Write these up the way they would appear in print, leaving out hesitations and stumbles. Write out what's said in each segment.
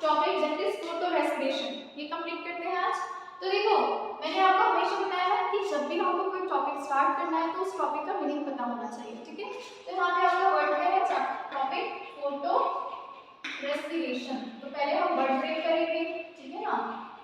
Topic that is photo respiration, ये complete करते हैं आज। तो देखो मैंने आपको हमेशा बताया है कि जब भी हमको कोई टॉपिक स्टार्ट करना है तो उस टॉपिक का मीनिंग पता होना चाहिए, ठीक है। तो यहाँ पे आपका वर्ड क्या है, टॉपिक फोटो रेस्पिरेशन। तो पहले हम वर्ड ब्रेक करेंगे, ठीक है ना।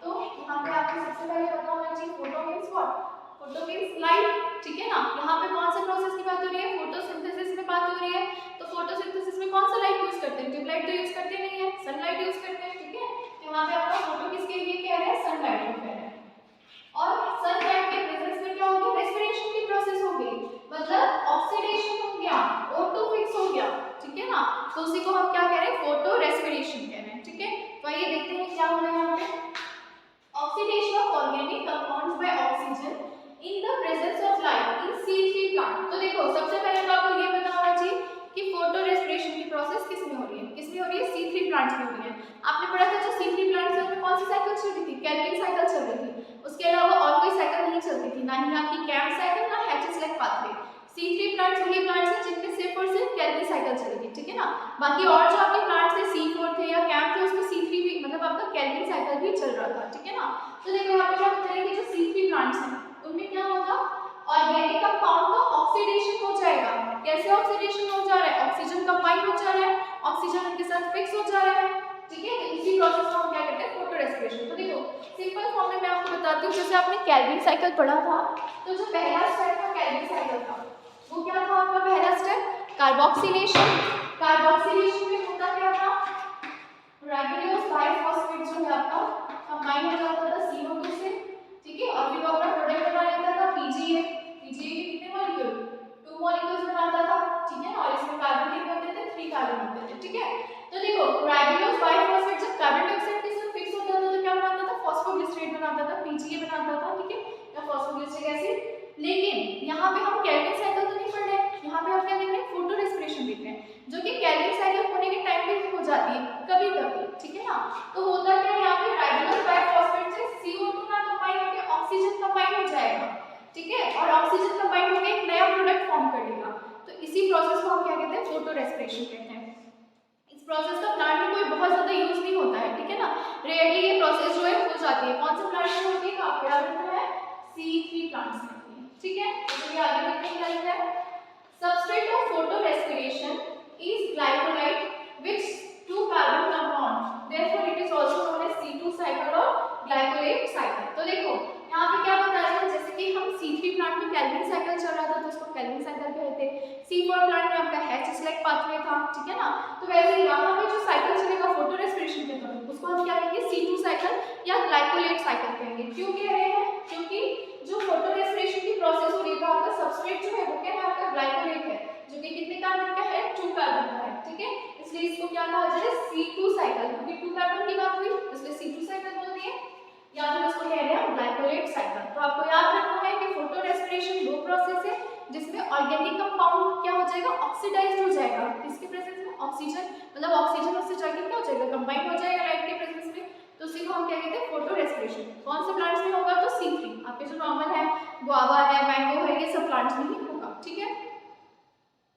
तो यहाँ पे आपको सबसे पहले पता होना चाहिए photo means what, photo means light, ठीक है ना। यहाँ पे कौन से प्रोसेस की बात हो रही है, फोटोसिंथेसिस में बात हो रही है। तो फोटोसिंथेसिस में कौन सा लाइट यूज करते हैं, ट्यूबलाइट तो यूज करते नहीं है, सनलाइट यूज करते हैं, ठीक है। तो यहाँ पे आपका फोटो किसके लिए कह रहे हैं, सनलाइट को कह रहे हैं। और सनलाइट के प्रेजेंस में क्या हो गया, रेस्पिरेशन की प्रोसेस हो गई, मतलब ऑक्सीडेशन हो गया, O2 फिक्स हो गया, ठीक है ना। तो उसी को हम क्या कह रहे हैं, फोटो रेस्पिरेशन कह रहे हैं, ठीक है। तो आइए देखते हैं क्या हो रहा है यहाँ पे। Oxidation of organic compounds by oxygen in the presence of light in C3 plant. तो देखो सबसे पहले तो आपको ये पता होना चाहिए कि फोटो रेस्पिरेशन की प्रोसेस किस में हो रही है, किस में हो रही है, C3 प्लांट्स में हो रही है। आपने पढ़ा था जो C3 प्लांट्स में कौन सी साइकिल चल रही थी, केल्विन साइकिल चल रही थी, उसके अलावा और कोई साइकिल नहीं चलती थी, ना ही आपकी कैम्प साइकिल ना हैचेसलैक पाथवे। C3 प्लांट्स वही प्लांट्स हैं जिनमें सिर्फ और सिर्फ केल्विन साइकिल चलेगी, ठीक है ना। बाकी और जो आपके प्लांट्स थे C4 थे या कैम्प थे उसमें C3 भी मतलब आपका केल्विन साइकिल भी चल रहा था, ठीक है ना। तो देखो यहाँ पे क्या बता रहे हैं कि जो C3 प्लांट्स हैं उनमें क्या होगा, ऑर्गेनिक कंपाउंड का ऑक्सीडेशन हो जाएगा। कैसे ऑक्सीडेशन हो जा रहा है, ऑक्सीजन कंबाइन हो जा रहा है, ऑक्सीजन उनके साथ फिक्स हो जा रहा है, ठीक है। तो इसी प्रोसेस को हम क्या कहते हैं, फोटो रेस्पिरेशन। तो देखो सिंपल फॉर्म में मैं आपको बताती हूँ, जैसे आपने केल्विन साइकिल पढ़ा था, तो जो पहला स्टेप था केल्विन साइकिल का, वो क्या था आपका पहला स्टेप, कार्बोक्सिलेशन। कार्बोक्सिलेशन में होता क्या था, राइबोस बाइफॉस्फेट जो है आपका कंबाइन हो जाता था CO2 से, ठीक है। और फिर वो अपना प्रोडक्ट बना लेता था PGA। PGA के कितने मॉलिक्यूल, 2 मॉलिक्यूल्स बनाता था, ठीक है ना। और इसमें कार्बन कितने होते थे, 3 कार्बन होते थे, ठीक है। तो देखो राइबोस बाइफॉस्फेट जब कार्बन डाइऑक्साइड के साथ फिक्स होता था तो क्या बनाता था, फॉस्फोग्लिसरेट बनाता था, PGA बनाता था, ठीक है, या फॉस्फोग्लिसरिक एसिड। लेकिन यहाँ पे हम केल्विन साइकिल तो नहीं पढ़ रहे हैं, यहाँ पे आप क्या देख रहे हैं, फोटो रेस्पिरेशन देख रहे हैं, जो कि केल्विन साइकिल होने के टाइम पे हो जाती है कभी कभी, ठीक है ना। तो होता क्या है, यहाँ पे राइबोस बाइफॉस्फेट से CO2 ना कंबाइन होकर ऑक्सीजन कंबाइन हो जाएगा, ठीक है। और ऑक्सीजन कंबाइन होकर एक नया प्रोडक्ट फॉर्म कर लेगा। तो इसी प्रोसेस को हम क्या कहते हैं, फोटो रेस्पिरेशन कहते हैं। इस प्रोसेस का प्लांट में कोई बहुत ज्यादा यूज नहीं होता है, ठीक है ना। रेयरली ये प्रोसेस जो है हो जाती है। कौन से प्लांट में होती है, आपको याद रखना है C3 प्लांट्स में होती है, ठीक है। तो ये आगे देखते हैं क्या लिखा है, substrate of photo respiration is glycolate which 2 carbon compound, therefore it is also known as C2 cycle और ग्लाइकोलेट साइकिल। तो देखो यहाँ पे क्या बता रहे हैं, जैसे कि हम C3 प्लांट में केल्विन साइकिल चल रहा था तो उसको केल्विन साइकिल कहते हैं, C4 प्लांट में आपका हैचेसलैक पाथवे था, ठीक है ना। तो वैसे यहाँ पे जो साइकिल चलेगा फोटो रेस्पिरेशन के दौरान उसको हम क्या कहेंगे, C2 साइकिल या ग्लाइकोलेट साइकिल कहेंगे। क्यों कह रहे हैं, क्योंकि जो फोटो रेस्पिरेशन की प्रोसेस हो रही है आपका सबस्ट्रेट जो है वो क्या है, आपका ग्लाइकोलेट है, जो कि कितने कार्बन का है, 2 कार्बन का है, ठीक है। इसलिए इसको क्या कहा जाए, C2 साइकिल, क्योंकि 2 कार्बन की बात हुई इसलिए C2 साइकिल बोल दिए, या फिर उसको कह रहे हैं ग्लाइकोलेट साइकिल। तो आपको याद रखना है कि फोटो रेस्पिरेशन वो प्रोसेस है जिसमें ऑर्गेनिक कंपाउंड क्या हो जाएगा, ऑक्सीडाइज्ड हो जाएगा, किसके प्रेजेंस में, ऑक्सीजन, मतलब ऑक्सीजन उससे जाके क्या हो जाएगा, कंबाइन हो जाएगा लाइट के प्रेजेंस में। तो उसी को हम क्या कहते हैं, फोटो रेस्पिरेशन। कौन से प्लांट्स में होगा, तो C3, आपके जो नॉर्मल है गुआवा है, मैंगो है, ये सब प्लांट्स में ही होगा, ठीक है।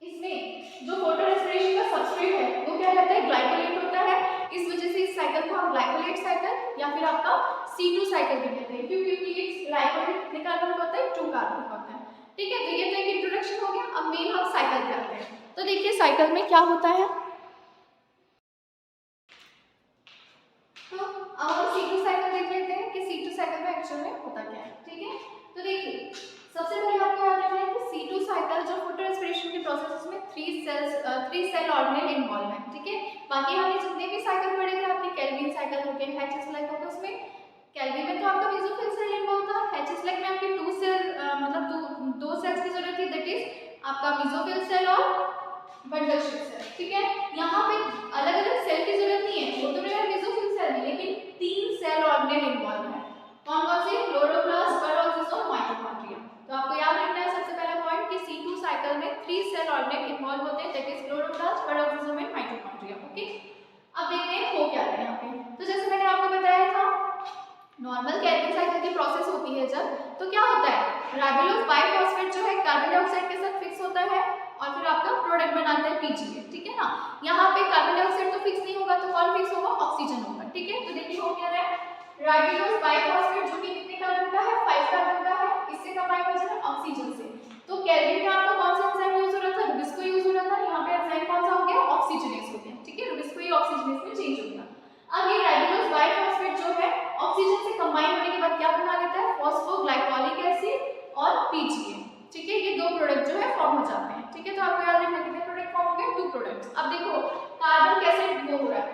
इसमें जो फोटो रेस्पिरेशन का सबस्ट्रेट है वो क्या रहता है, ग्लाइकोलेट होता है। इस वजह से इस साइकिल को हम ग्लाइकोलेट साइकिल या फिर आपका C2 साइकिल भी कहते हैं, क्योंकि ये ग्लाइकोलेट कितने कार्बन का होता है, 2 कार्बन का होता है, ठीक है। तो ये तो एक इंट्रोडक्शन हो गया। अब मेन हम साइकिल पे आते हैं। तो देखिए साइकिल में क्या होता है, तो अब हम C2 साइकिल देख लेते हैं कि C2 साइकिल में एक्चुअल में होता क्या है, ठीक है। तो देखिए सबसे पहले आपको याद रखना है कि C2 साइकिल जो फोटो रेस्पिरेशन की प्रोसेस में 3 सेल ऑर्गेनेल इन्वॉल्व है, ठीक है। बाकी हमने जितने भी साइकिल पढ़े थे, आपके केल्विन साइकिल हो गए, हैचेसलैक हो गया, उसमें केल्विन में तो आपका मेसोफिल सेल इन्वॉल्व था, हैचेसलैक में आपके 2 सेल मतलब दो सेल्स की जरूरत थी, दैट इज आपका मेसोफिल सेल और बंडल शिप सेल, ठीक है। यहाँ पे अलग अलग सेल की जरूरत नहीं है, वो तो मेरा मेसोफिल सेल है, लेकिन 3 सेल ऑर्गेनेल इन्वॉल्व है। कौन कौन से, क्लोरोप्लास्ट, पेरोक्सिसोम, माइटोकॉन्ड्रिया। तो आपको याद रखना है सबसे पहला पॉइंट कि C2 साइकिल में 3 सेल ऑर्गेनेल इन्वॉल्व होते हैं, that is chloroplast, peroxisome and mitochondria, okay. अब देखते हैं हो क्या रहा है यहाँ पे। तो जैसे मैंने आपको बताया था नॉर्मल केल्विन साइकिल की प्रोसेस होती है जब, तो क्या होता है, राइबोस बाइफॉस्फेट जो है कार्बन डाइऑक्साइड के साथ फिक्स होता है और फिर आपका प्रोडक्ट प्रोडक्ट बनाता है पीजीए, ठीक है ना। यहाँ पे कार्बन डाइऑक्साइड तो फिक्स नहीं होगा, तो कौन फिक्स होगा, ऑक्सीजन होगा, ठीक है। तो देखिए हो क्या रहा है, राइबोलोज बाइफॉस्फेट जो कि कितने कार्बन का है, 5 कार्बन का है, इससे कंबाइन हो जाएगा ऑक्सीजन से। तो केल्विन में आपका कौन सा एंजाइम यूज हो रहा था, रुबिस्को यूज हो रहा था, यहाँ पे एंजाइम कौन सा हो गया, ऑक्सीजनेस हो गया, ठीक है, रुबिस्को ही ऑक्सीजनेस में चेंज हो गया। अब ये राइबोलोज बाइफॉस्फेट जो है ऑक्सीजन से कंबाइन होने के बाद क्या बना लेता है, फॉस्फोग्लाइकोलिक एसिड और पीजीए, ठीक है। ये दो प्रोडक्ट जो है फॉर्म हो जाते हैं, ठीक है। तो आपको याद रखना कितने प्रोडक्ट फॉर्म हो गए, 2 प्रोडक्ट्स। अब देखो कार्बन कैसे वो हो रहा है,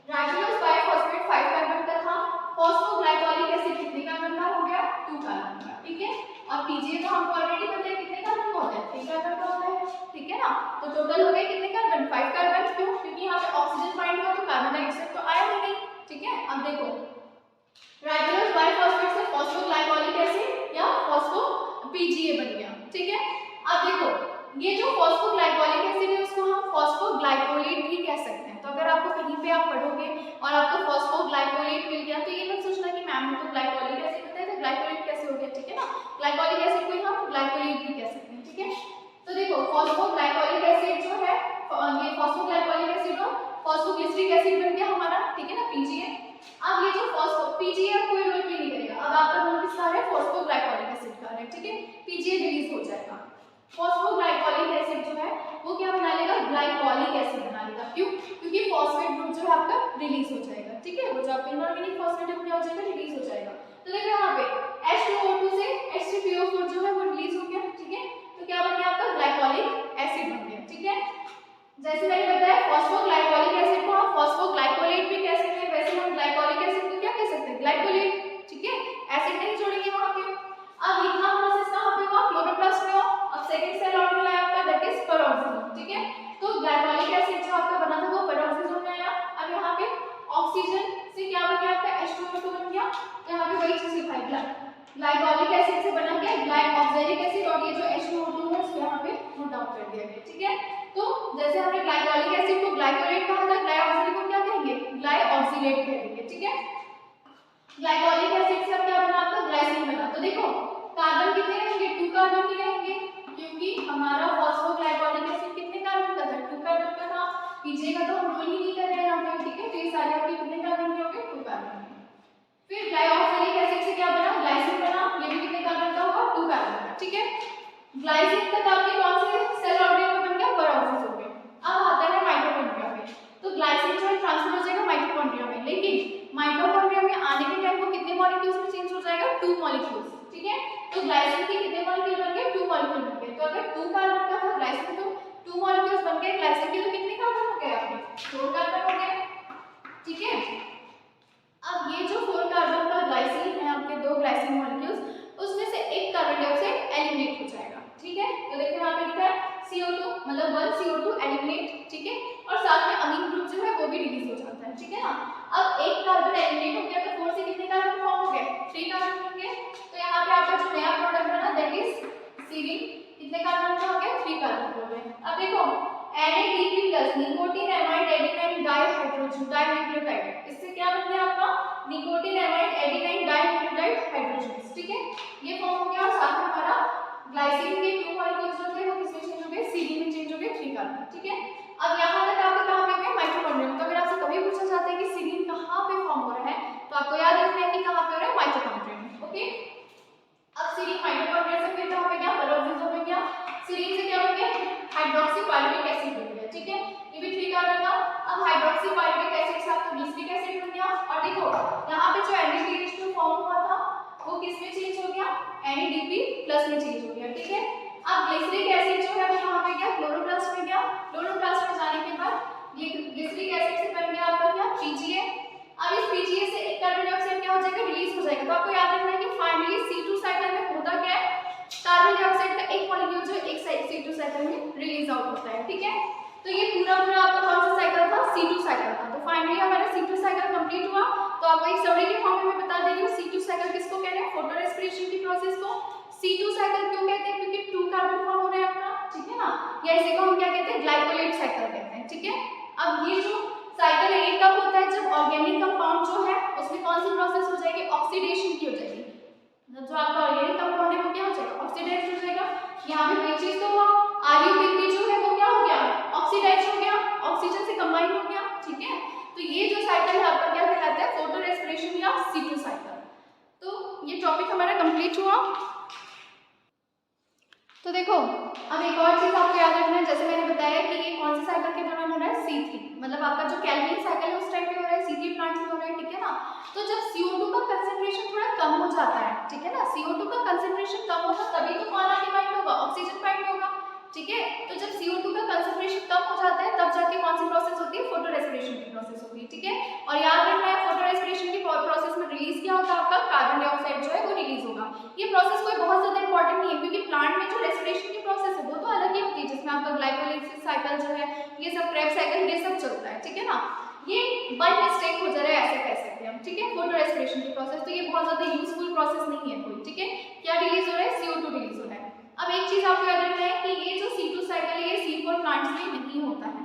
राइबोलोज बाइफॉस्फेट 5 कार्बन का था, फॉस्फोग्लाइकोलिक एसिड कितने कार्बन का हो गया, 2 कार्बन का, ठीक है। और पीजीए तो हमको ऑलरेडी पता है कितने कार्बन का होता है, 3 कार्बन का होता है, ठीक है ना। तो टोटल हो गए कितने कार्बन, 5 कार्बन। क्यों, क्योंकि यहाँ पे ऑक्सीजन फाइंड हुआ तो कार्बन डाइऑक्साइड तो आया ही नहीं, ठीक है। अब देखो राइबोलोज बाइफॉस्फेट से फॉस्फोग्लाइकोलिक एसिड या फॉस्फो पीजीए बन गया, ठीक है। अब देखो ये जो फॉस्फोग्लाइकोलिक एसिड है उसको हम फॉस्फोग्लाइकोलेट भी कह सकते हैं। तो अगर आपको कहीं पे आप पढ़ोगे और आपको फॉस्फोग्लाइकोलेट मिल गया तो ये मत सोचना कि मैम ने तो ग्लाइकोलिक एसिड बताया तो ग्लाइकोलेट कैसे हो गया, ठीक है ना। ग्लाइकोलिक एसिड को हम ग्लाइकोलेट भी कह सकते हैं, ठीक है। तो देखो फॉस्फोग्लाइकोलिक एसिड जो है, ये फॉस्फोग्लाइकोलिक एसिड और फॉस्फोग्लिसरिक एसिड बन गया हमारा, ठीक है ना, पीजीए। अब ये जो फॉस्फो पीजीए कोई रोल प्ले नहीं करेगा, अब आपका रोल किसका है, फॉस्फोग्लाइकोलिक एसिड का है, ठीक है। पीजीए रिलीज हो जाएगा, फॉस्फोग्लाइकोलिक एसिड जो है वो क्या बना लेगा, ग्लाइकोलिक एसिड बना लेगा। क्यों, क्योंकि फॉस्फेट ग्रुप जो है आपका रिलीज हो जाएगा, ठीक है। वो जो आपका इनऑर्गेनिक फॉस्फेट है वो क्या हो जाएगा, रिलीज हो जाएगा। तो देखो यहाँ पे H2O2 से H3PO4 जो है वो रिलीज हो गया, ठीक है। तो क्या बन गया आपका, ग्लाइकोलिक एसिड बन गया, ठीक है। जैसे मैंने बताया फॉस्फोग्लाइकोलिक एसिड को हम फॉस्फोग्लाइकोलेट भी कह सकते हैं, वैसे हम ग्लाइकोलिक एसिड को क्या कह सकते हैं, ग्लाइकोलेट, ठीक है। एसिड नहीं जोड़ेंगे वहां पे। अब लिखना प्रोसेस कहां पे हुआ, क्लोरोप्लास्ट में हो। अब सेकंड सेल ऑर्बिटल आया आपका, दैट इज पेरोक्सिसोम, ठीक है। तो ग्लाइकोलिक एसिड जो आपका बना था वो पेरोक्सिसोम में आया। अब यहाँ पे ऑक्सीजन से क्या बन गया आपका, H2O2 बन गया। तो यहाँ पे वही चीज लिखा है, ग्लाइकोलिक एसिड से बना क्या, ग्लाइकोक्सिलिक एसिड, और ये जो H2O2 है उसको यहाँ पे नोट डाउन कर दिया गया, ठीक है। तो जैसे हमने ग्लाइकोलिक एसिड को ग्लाइकोलेट कहा था, ग्लाइऑक्सिलेट को क्या कहेंगे, ग्लाइऑक्सिलेट कहेंगे, ठीक है। ग्लाइकोलिक एसिड से अब क्या बना आपका, ग्लाइसिन बना। तो देखो कार्बन कितने रहेंगे, 2 कार्बन के रहेंगे, क्योंकि हमारा फॉस्फोग्लाइकोलिक एसिड कितने कार्बन का था, 2 कार्बन का था। पीछे का तो हम रोल ही नहीं कर रहे हैं यहाँ पे, ठीक है। तो ये सारे आपके कितने कार्बन के हो गए, 2 कार्बन के। फिर ग्लाइऑक्सिलिक एसिड से क्या बना, ग्लाइसिन बना, ये भी कितने कार्बन का होगा, 2 कार्बन का, ठीक है। ग्लाइसिन तक आपके कौन से सेल ऑर्बिटल में बन गया, पेरोक्सिस हो गया। अब आता है माइटोकॉन्ड्रिया में। तो ग्लाइसिन जो है ट्रांसफर हो जाएगा माइटोकॉन्ड्रिया में, लेकिन माइटोकॉन्ड्रिया में आने के टाइम वो कितने मॉलिक्यूल्स में चेंज हो जाएगा, 2 मॉलिक्यूल्स, ठीक है। तो ग्लाइसिन के कितने मॉलिक्यूल बन गए, 2 मॉलिक्यूल बन गए। तो अगर 2 कार्बन का था ग्लाइसिन तो 2 मॉलिक्यूल्स बन गए। ग्लाइसिन के तो कितने कार्बन हो गए आपके, 4 कार्बन हो गए, ठीक है। अब ये जो 4 कार्बन का ग्लाइसिन है आपके, 2 ग्लाइसिन मॉलिक्यूल्स, उसमें से एक कार्बन डाइऑक्साइड एलिमिनेट हो जाएगा, ठीक है। तो देखो यहाँ पे लिखा है CO2 मतलब 1 CO2 एलिमिनेट, ठीक है। और साथ में अमीन ग्रुप जो है वो भी रिलीज हो जाता है, ठीक है ना। अब एक कार्बन एलिमिनेट हो गया तो 4 से कितने कार्बन फॉर्म हो गए, 3 कार्बन होंगे। तो यहाँ पे आपका जो नया प्रोडक्ट बना दैट इज सीरीन, कितने कार्बन का हो गया, 3 कार्बन हो गए। अब देखो NADP+ nicotine amide adenine dihydrogen dinucleotide, इससे क्या बन गया आपका, nicotine amide adenine dinucleotide hydrogen, ठीक है। ये फॉर्म हो गया। और साथ में हमारा ग्लाइसिन के 2 मॉलिक्यूल्स जो थे वो किसमें चेंज हो गए, सीरीन में चेंज हो गए, 3 कार्बन, ठीक है। अब यहाँ तक आपका कहाँ पे गया, माइटोकॉन्ड्रिया में। तो अगर आपसे कभी पूछा जाता है कि सीरीन कहाँ पे फॉर्म हो रहा है तो आपको याद रखना है कि कहाँ पे हो रहा है, माइटोकॉन्ड्रिया में, ओके। अब सीरीन माइटोकॉन्ड्रिया से फिर कहाँ पे गया, पेरोक्सिसोम में गया। सीरीन से क्या बन गया, हाइड्रोक्सी पायरुविक एसिड बन गया, ठीक है। ये भी 3 कार्बन का। अब हाइड्रोक्सी पायरुविक एसिड से आपका ग्लिसरिक एसिड बन गया। और देखो यहाँ पे जो NADH2 फॉर्म हुआ था वो किस में चेंज हो गया, NADP+ में चेंज हो गया, ठीक है। अब ग्लिसरिक एसिड जो है वो कहाँ पे गया, क्लोरोप्लास्ट में गया। क्लोरोप्लास्ट में जाने के बाद ग्लिसरिक एसिड से बन गया आपका क्या, पीजीए। अब इस पीजीए से एक कार्बन डाइऑक्साइड क्या हो जाएगा, रिलीज हो जाएगा। तो आपको याद रखना है कि फाइनली C2 साइकिल में होता क्या है, कार्बन डाइऑक्साइड का एक मॉलिक्यूल जो एक C2 साइकिल में रिलीज आउट होता है, ठीक है। तो ये पूरा आपका कौन सा साइकिल था, C2 साइकिल था। तो फाइनली हमारा C2 साइकिल कंप्लीट हुआ। तो आपको एक समरी के फॉर्म में बता दे रही हूँ C2 साइकिल किसको कह रहे हैं, फोटो रेस्पिरेशन की प्रोसेस को C2 साइकिल क्यों कहते हैं, क्योंकि 2 कार्बन फॉर्म हो रहे हैं अपना, ठीक है ना। या इसी को हम क्या कहते हैं, ग्लाइकोलेट साइकिल कहते हैं, ठीक है। अब ये जो साइकिल है ये कब होता है, जब ऑर्गेनिक कंपाउंड जो है उसमें कौन सी प्रोसेस हो जाएगी, ऑक्सीडेशन की हो जाएगी। जो आपका ऑर्गेनिक कंपाउंड है वो क्या हो जाएगा, ऑक्सीडाइज हो जाएगा। यहाँ पे वही चीज तो हुआ, RuBP जो है वो क्या हो गया, ऑक्सीडाइज हो गया, ऑक्सीजन से कंबाइन हो गया, ठीक है। तो ये जो साइकिल है आपका क्या कहलाता है, फोटो रेस्पिरेशन या C2 साइकिल। तो ये टॉपिक हमारा कंप्लीट हुआ। तो देखो अब एक और चीज आपको याद रखना है, जैसे मैंने बताया कि ये कौन सी साइकिल के दौरान हो रहा है, C3, मतलब आपका जो कैल्विन साइकिल है उस टाइम पे हो रहा है, C3 प्लांट्स में हो रहा है, ठीक है ना। तो जब CO2 का कंसेंट्रेशन थोड़ा कम हो जाता है, ठीक है ना, CO2 का कंसेंट्रेशन कम होगा तभी तो कौन आगे बाइंड होगा, ऑक्सीजन बाइंड होगा, ठीक है। तो जब CO2 का कंसेंट्रेशन कम हो जाता है तब जाके कौन सी प्रोसेस होती है, फोटो रेस्पिरेशन की प्रोसेस होती है, ठीक है। और याद रखना है फोटो रेस्पिरेशन की प्रोसेस में रिलीज क्या होता है, आपका कार्बन डाइऑक्साइड जो है वो रिलीज होगा। ये प्रोसेस कोई बहुत ज्यादा इंपॉर्टेंट नहीं है, क्योंकि प्लांट में जो रेस्पिरेशन की प्रोसेस है वो तो अलग ही होती है, जिसमें आपका ग्लाइकोलाइसिस साइकिल जो है, ये सब क्रेब्स साइकिल ये सब चलता है, ठीक है ना। ये बाय मिस्टेक हो जा रहा है, ऐसे कह सकते हैं हम, ठीक है। फोटो रेस्पिरेशन की प्रोसेस तो ये बहुत ज्यादा यूजफुल प्रोसेस नहीं है कोई, ठीक है। क्या रिलीज हो रहा है, CO2 रिलीज हो रहा है। अब एक चीज आपको याद रखना है कि ये जो C2 साइकिल है ये C4 प्लांट्स में नहीं होता है।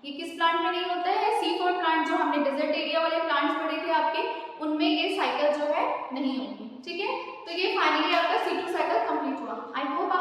ये किस प्लांट में नहीं होता है, C4 प्लांट जो हमने डेजर्ट एरिया वाले प्लांट्स पढ़े थे आपके, उनमें ये साइकिल जो है नहीं होगी, ठीक है। तो ये फाइनली आपका C2 साइकिल कंप्लीट हुआ। I hope